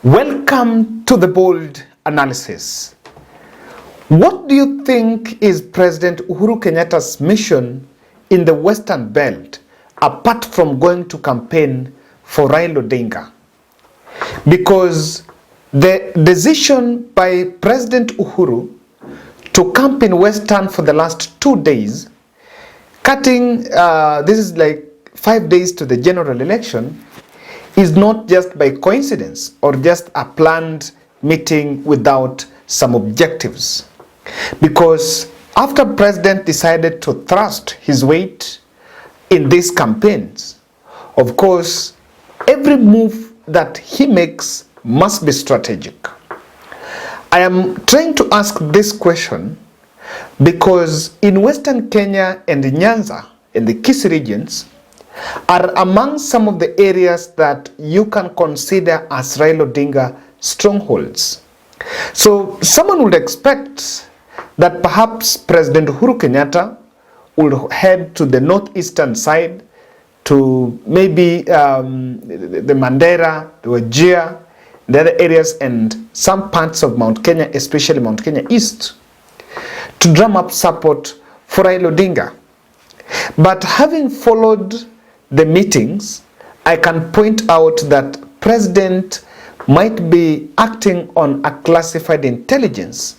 Welcome to the Bold Analysis. What do you think is President Uhuru Kenyatta's mission in the Western Belt apart from going to campaign for Raila Odinga? Because the decision by President Uhuru to camp in Western for the last 2 days, cutting, this is like 5 days to the general election, is not just by coincidence or just a planned meeting without some objectives. Because after President decided to thrust his weight in these campaigns, of course, every move that he makes must be strategic. I am trying to ask this question because in Western Kenya and in Nyanza, in the Kisii regions, are among some of the areas that you can consider as Raila Odinga strongholds. So someone would expect that perhaps President Uhuru Kenyatta would head to the northeastern side, to maybe the Mandera, the Wajir, the other areas and some parts of Mount Kenya, especially Mount Kenya East, to drum up support for Raila Odinga. But having followed the meetings, I can point out that President might be acting on a classified intelligence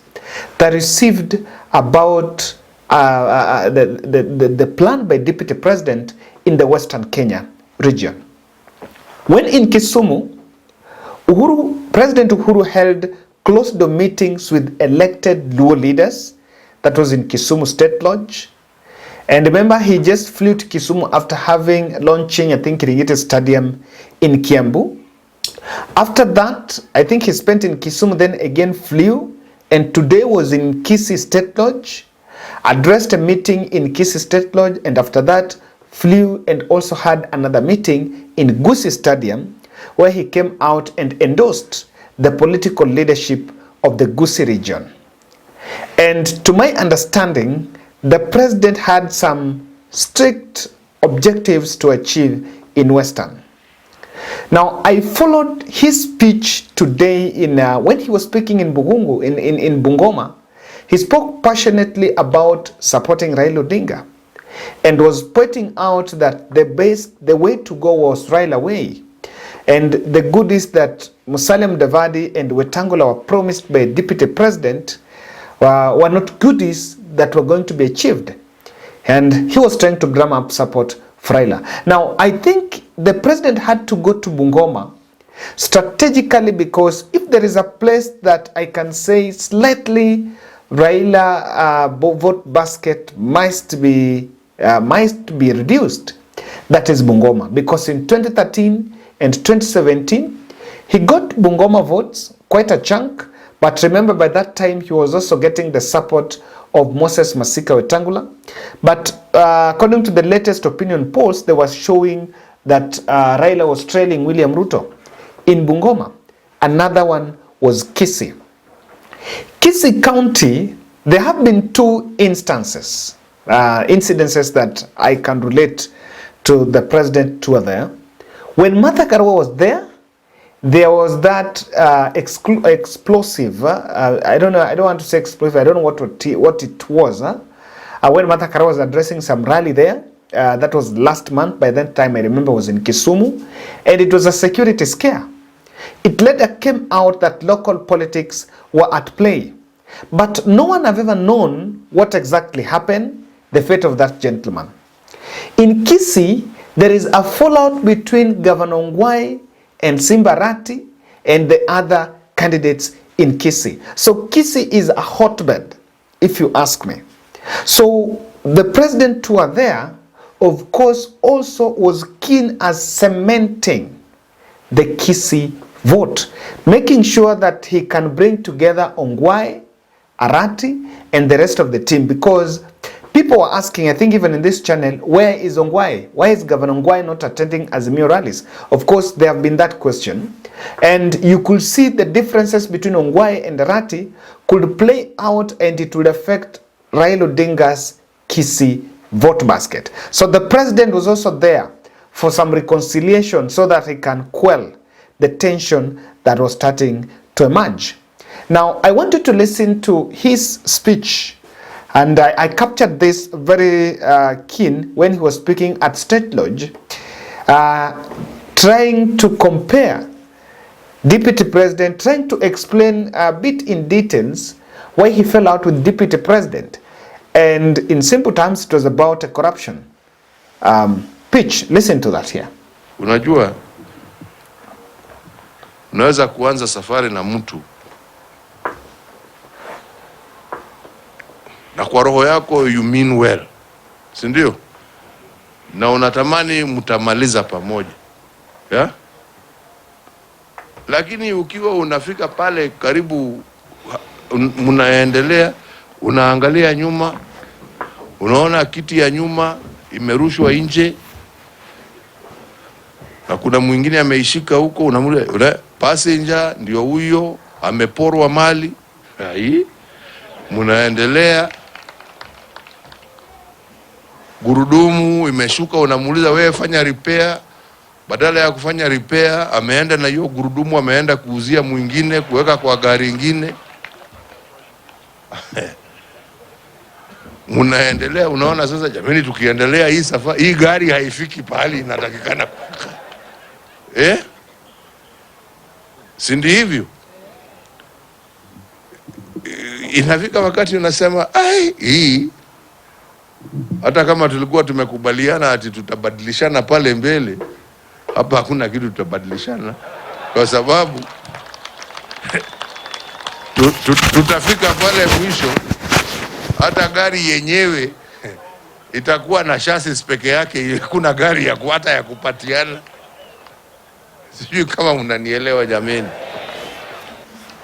that received about the plan by Deputy President in the Western Kenya region. When in Kisumu, President Uhuru held closed-door meetings with elected Luo leaders. That was in Kisumu State Lodge. And remember, he just flew to Kisumu after launching, I think, Ringiti Stadium in Kiambu. After that, I think he spent in Kisumu, then again flew, and today was in Kisii State Lodge, addressed a meeting in Kisii State Lodge, and after that flew and also had another meeting in Gusii Stadium, where he came out and endorsed the political leadership of the Gusii region. And to my understanding, the president had some strict objectives to achieve in Western. Now, I followed his speech today when he was speaking in Bungoma. He spoke passionately about supporting Raila Odinga and was pointing out that the way to go was Raila way. And the goodies that Musalia Mudavadi and Wetangula were promised by Deputy President were not goodies that were going to be achieved. And he was trying to drum up support for Raila. Now, I think the president had to go to Bungoma strategically, because if there is a place that I can say slightly Raila vote basket must be reduced, that is Bungoma. Because in 2013 and 2017, he got Bungoma votes, quite a chunk. But remember, by that time, he was also getting the support of Moses Masika Wetangula. But according to the latest opinion polls, they were showing that Raila was trailing William Ruto in Bungoma. Another one was Kisii. Kisii County, there have been two incidences that I can relate to the president to there. When Martha Karua was there was that explosive, I don't want to say explosive, I don't know what it was. When Martha Karua was addressing some rally there, that was last month, by that time I remember was in Kisumu, and it was a security scare. It later came out that local politics were at play. But no one have ever known what exactly happened, the fate of that gentleman. In Kisii, there is a fallout between Governor Ongwae and Simbarati and the other candidates in Kisii. So Kisii is a hotbed, if you ask me. So the president who are there, of course, also was keen as cementing the Kisii vote, making sure that he can bring together Ongwae, Arati, and the rest of the team, because people were asking, I think even in this channel, where is Ongwae? Why is Governor Ongwae not attending Azimio rallies? Of course, there have been that question. And you could see the differences between Ongwae and Arati could play out, and it would affect Raila Odinga's Kisii vote basket. So the president was also there for some reconciliation so that he can quell the tension that was starting to emerge. Now, I want you to listen to his speech, and I captured this very keen when he was speaking at State Lodge, trying to compare Deputy President, trying to explain a bit in details why he fell out with Deputy President. And in simple terms, it was about a corruption pitch. Listen to that here. Unajua, unaweza kuanza safari na mtu na kwa roho yako you mean well, si ndio? Na unatamani mtamaliza pamoja, yeah? Lakini ukiwa unafika pale karibu, mnaendelea, unaangalia nyuma, unaona kiti ya nyuma imerushwa nje na kuna mwingine ameishika huko, unamuuliza passenger ndio huyo ameporwa mali. Hai, mnaendelea, gurudumu imeshuka, unamuuliza wewe fanya repair. Badala ya kufanya repair, ameenda na hiyo gurudumu ameenda kuuzia mwingine, kuweka kwa gari ingine. Mnaendelea, unaona sasa, jamani, tukiendelea hii safari, hii gari haifiki pahali inatakikana kufika. Si ndio hivyo? Inafika wakati unasema, ai, hii hata kama tulikuwa tumekubaliana ati tutabadilishana pale mbele, hapa hakuna kitu tutabadilishana, kwa sababu tutafika pale mwisho, hata gari yenyewe itakuwa na chassis peke yake, kuna gari ya hata ya kupatiana. Sijui kama mnanielewa jameni.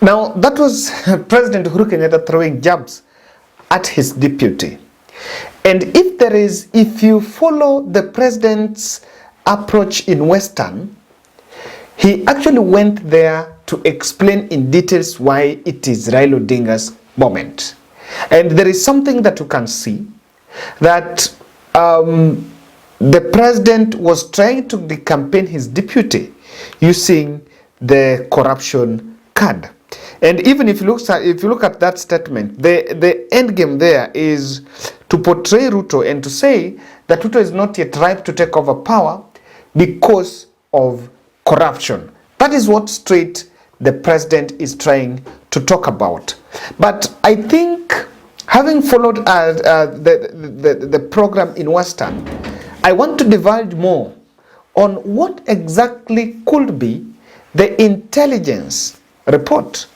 Now, that was President Uhuru Kenyatta throwing jabs at his deputy. And if you follow the president's approach in Western, he actually went there to explain in details why it is Raila Odinga's moment. And there is something that you can see, that the president was trying to campaign his deputy using the corruption card. And even if you look at that statement, the end game there is to portray Ruto and to say that Ruto is not yet ripe to take over power because of corruption. That is what straight the president is trying to talk about. But I think, having followed the program in Western, I want to divulge more on what exactly could be the intelligence report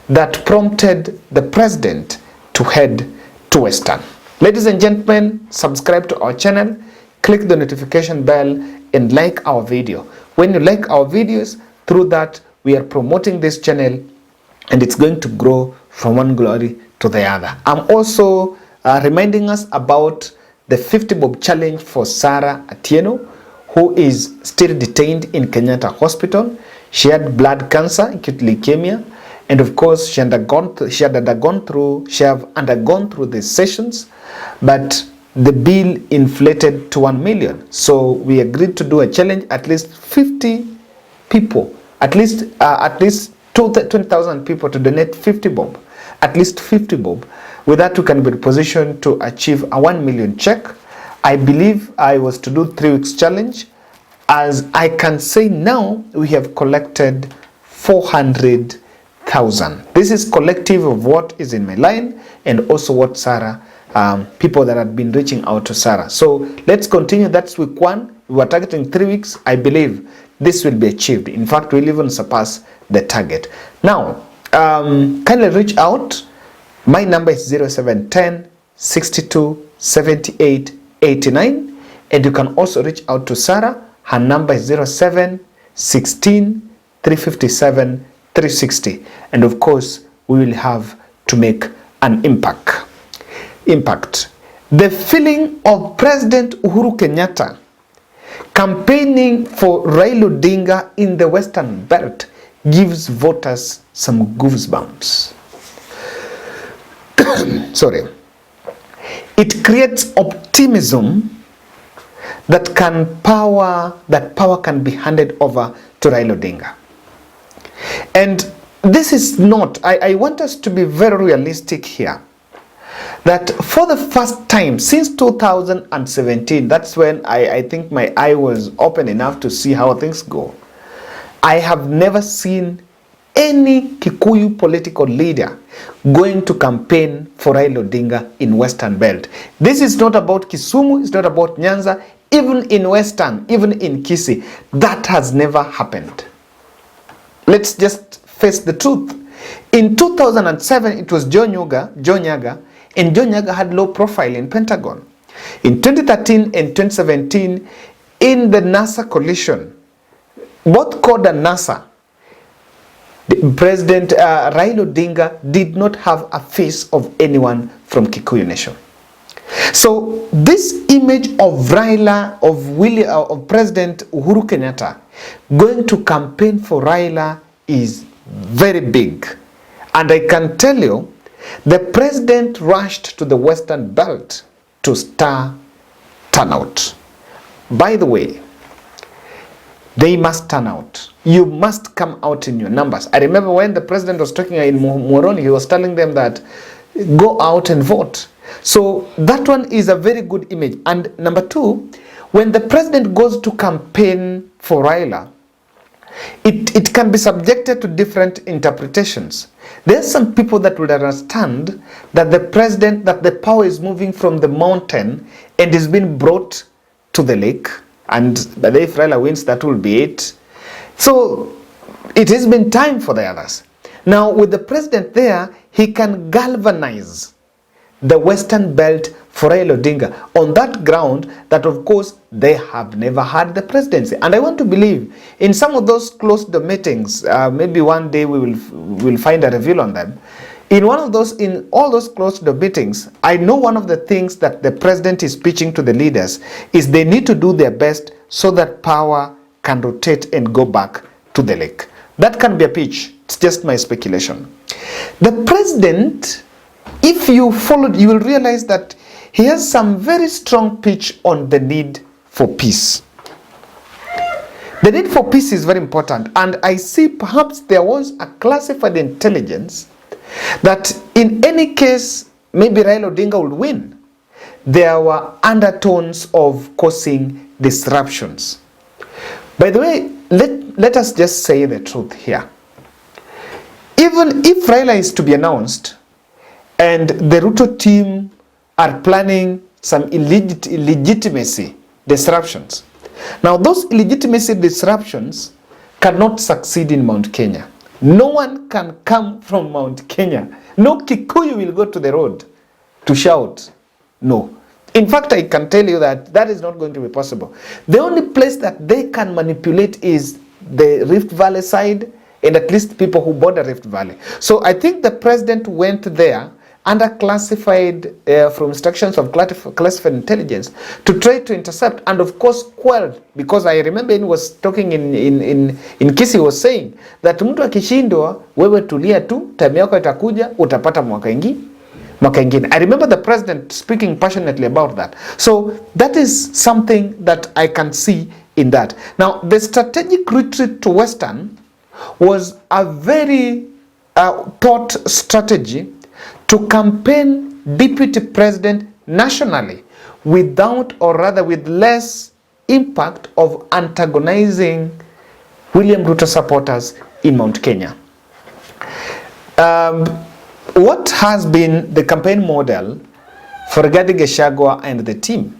that prompted the president to head to Western. Ladies and gentlemen, subscribe to our channel, click the notification bell, and like our video. When you like our videos, through that we are promoting this channel, and it's going to grow from one glory to the other. I'm also reminding us about the 50 bob challenge for Sarah Atieno, who is still detained in Kenyatta Hospital. She had blood cancer, acute leukemia, and of course she have undergone through the sessions, but the bill inflated to 1 million. So we agreed to do a challenge, at least 50 people, at least 20,000 people to donate 50 bob, at least 50 bob. With that, we can be in position to achieve a 1 million check. I believe I was to do 3 weeks challenge. As I can say now, we have collected 400,000. This is collective of what is in my line and also what Sarah, people that have been reaching out to Sarah. So let's continue. That's week 1. We were targeting 3 weeks. I believe this will be achieved. In fact, we'll even surpass the target. Now, kindly reach out. My number is 0710 62 78 89, and you can also reach out to Sarah. Her number is 07 16 357 360, and of course we will have to make an impact. The feeling of President Uhuru Kenyatta campaigning for Raila Odinga in the Western Belt gives voters some goosebumps. Sorry. It creates optimism that power can be handed over to Raila Odinga. And this is not, I want us to be very realistic here, that for the first time since 2017, that's when I think my eye was open enough to see how things go. I have never seen any Kikuyu political leader going to campaign for Raila Odinga in Western Belt. This is not about Kisumu, it's not about Nyanza, even in Western, even in Kisii, that has never happened. Let's just face the truth. In 2007, it was Joe Nyaga, and Joe Nyaga had low profile in Pentagon. In 2013 and 2017, in the NASA coalition, both CORD and NASA, President Raila Odinga did not have a face of anyone from Kikuyu Nation. So this image of Raila, of President Uhuru Kenyatta going to campaign for Raila is very big. And I can tell you, the president rushed to the Western Belt to stir turnout. By the way, they must turn out. You must come out in your numbers. I remember when the president was talking in Moroni, he was telling them that go out and vote. So that one is a very good image. And number two, when the president goes to campaign for Raila, it can be subjected to different interpretations. There are some people that would understand that the power is moving from the mountain and is being brought to the lake. And if Raila wins, that will be it. So it has been time for the others. Now with the president there, he can galvanize the Western Belt for Raila Odinga on that ground that of course they have never had the presidency. And I want to believe in some of those closed meetings, maybe one day we will find a reveal on them. In all those closed meetings, I know one of the things that the president is pitching to the leaders is they need to do their best so that power can rotate and go back to the lake. That can be a pitch. It's just my speculation. The president, if you followed, you will realize that he has some very strong pitch on the need for peace. The need for peace is very important, and I see perhaps there was a classified intelligence that in any case, maybe Raila Odinga would win. There were undertones of causing disruptions. By the way, let us just say the truth here. Even if Raila is to be announced and the Ruto team are planning some illegitimacy disruptions. Now those illegitimacy disruptions cannot succeed in Mount Kenya. No one can come from Mount Kenya. No Kikuyu will go to the road to shout. No. In fact, I can tell you that that is not going to be possible. The only place that they can manipulate is the Rift Valley side, and at least people who border Rift Valley. So I think the president went there under classified, from instructions of classified intelligence to try to intercept and of course quell, because I remember he was talking in Kisii, was saying that mtu akishindwa wewe tulia tu, time yako itakuja utapata mwaka ingine. I remember the president speaking passionately about that. So that is something that I can see in that. Now the strategic retreat to Western was a very thought strategy to campaign deputy president nationally without, or rather with less impact of antagonizing William Ruto supporters in Mount Kenya. What has been the campaign model for Rigathi Gachagua and the team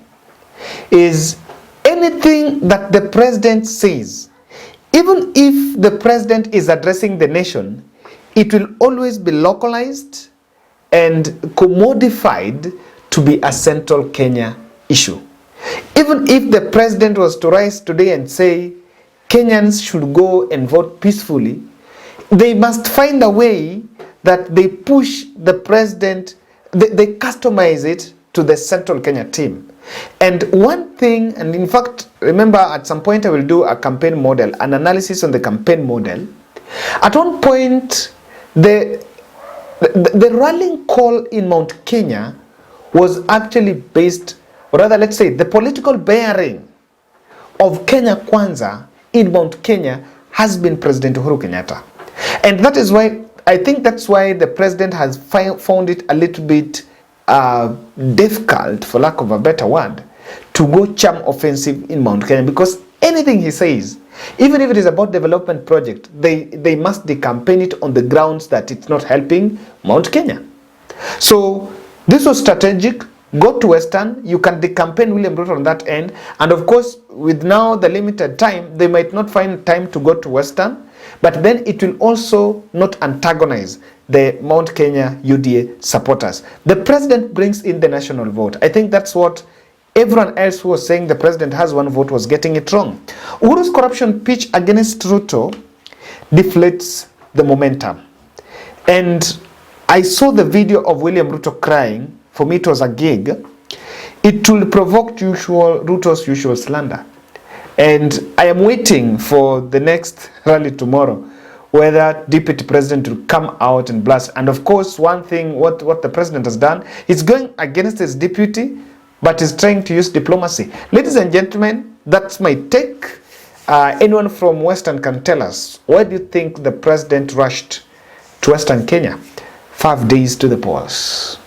is anything that the president says, even if the president is addressing the nation, it will always be localized and commodified to be a central Kenya issue. Even if the president was to rise today and say Kenyans should go and vote peacefully, they must find a way that they push the president, they customize it to the central Kenya team. And one thing, and in fact, remember at some point I will do a campaign model, an analysis on the campaign model. At one point, the rallying call in Mount Kenya was actually based, or rather let's say the political bearing of Kenya Kwanza in Mount Kenya has been President Uhuru Kenyatta. And that is why, I think that's why the president has found it a little bit difficult, for lack of a better word, to go charm offensive in Mount Kenya, because anything he says, even if it is about development project, they must decampaign it on the grounds that it's not helping Mount Kenya. So this was strategic. Go to Western, you can decampaign William Ruto on that end, and of course with now the limited time, they might not find time to go to Western, but then it will also not antagonize the Mount Kenya UDA supporters. The president brings in the national vote. I think that's what everyone else who was saying the president has one vote was getting it wrong. Uhuru's corruption pitch against Ruto deflates the momentum. And I saw the video of William Ruto crying. For me, it was a gig. It will provoke Ruto's usual slander. And I am waiting for the next rally tomorrow, whether Deputy President will come out and blast. And of course, one thing, what the president has done, he's going against his deputy, but is trying to use diplomacy. Ladies and gentlemen, that's my take. Anyone from Western can tell us, why do you think the president rushed to Western Kenya 5 days to the polls?